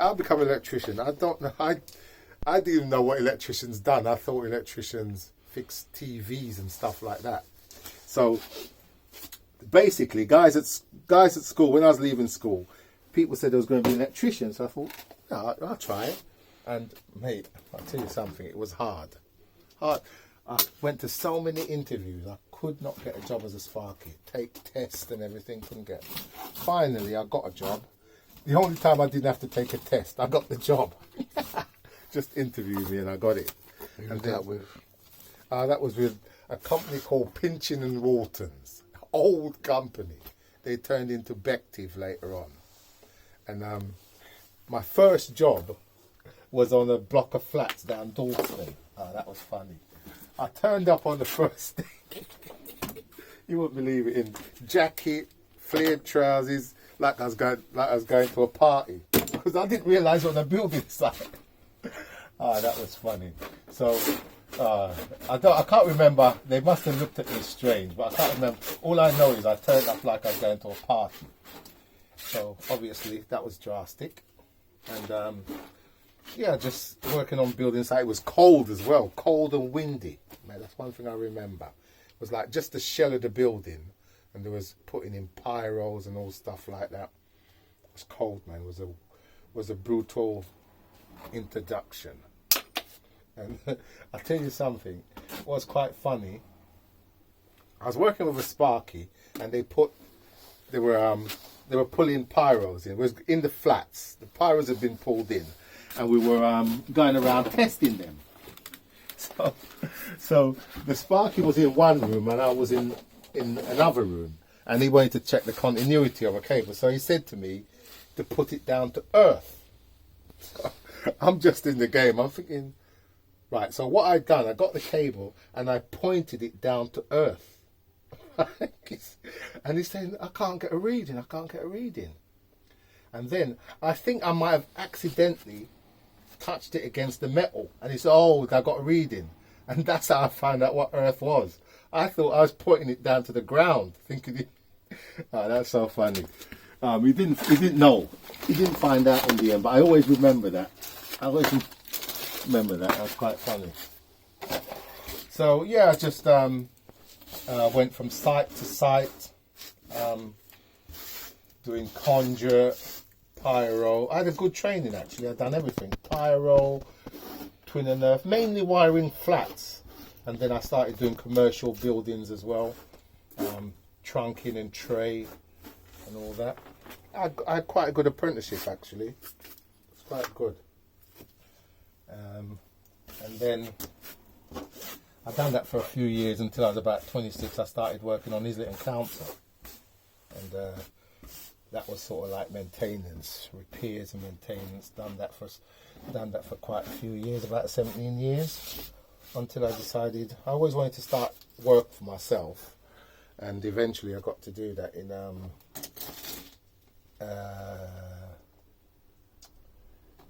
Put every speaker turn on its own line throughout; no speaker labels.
I'll become an electrician. I don't know. I didn't even know what electricians done. I thought electricians fix TVs and stuff like that. So basically, guys at school, when I was leaving school, people said there was going to be an electrician. So I thought, no, I'll try it. And mate, I'll tell you something, it was hard. I went to so many interviews, I could not get a job as a Sparky. Take tests and everything, couldn't get. Finally, I got a job. The only time I didn't have to take a test, I got the job. Just interviewed me and I got it.
Who was that with?
That was with a company called Pinchin and Waltons. Old company. They turned into Bective later on. And my first job was on a block of flats down Eastway. That was funny. I turned up on the first day. You wouldn't believe it, in jacket, flared trousers, like I was going to a party, because I didn't realise what the building site. That was funny. So I can't remember. They must have looked at me strange, but I can't remember. All I know is I turned up like I was going to a party. So obviously that was drastic, and yeah, just working on building site. It was cold as well, cold and windy. Man, that's one thing I remember. It was like just the shell of the building, and there was putting in pyros and all stuff like that. It was cold, man. It was a brutal introduction. And I'll tell you something, it was quite funny. I was working with a Sparky, and they were pulling pyros in. It was in the flats. The pyros had been pulled in, and we were going around testing them. So the Sparky was in one room and I was in another room, and he wanted to check the continuity of a cable. So he said to me to put it down to earth. I'm just in the game. I'm thinking, right, so what I'd done, I got the cable and I pointed it down to earth. And he's saying, I can't get a reading. And then I think I might have accidentally touched it against the metal, and he said, oh, I got a reading. And that's how I found out what earth was. I thought I was pointing it down to the ground, thinking, oh, that's so funny. He didn't know. He didn't find out in the end, but I always remember that. That was quite funny. So yeah, I just went from site to site, doing conjure, pyro. I had a good training actually. I'd done everything. Pyro, twin and earth, mainly wiring flats. And then I started doing commercial buildings as well. Trunking and tray and all that. I had quite a good apprenticeship actually. It's quite good. And then I've done that for a few years until I was about 26. I started working on Islington Council. And that was sort of like maintenance, repairs and maintenance. Done that for quite a few years, about 17 years, until I decided I always wanted to start work for myself, and eventually I got to do that in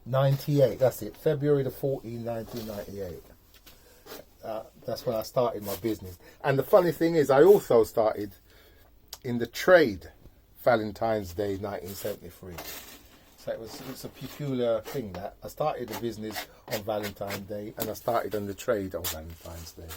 98. That's it, February the 14th, 1998. That's when I started my business. And the funny thing is, I also started in the trade. Valentine's Day 1973. So it's a peculiar thing that I started the business on Valentine's Day and I started on the trade on Valentine's Day.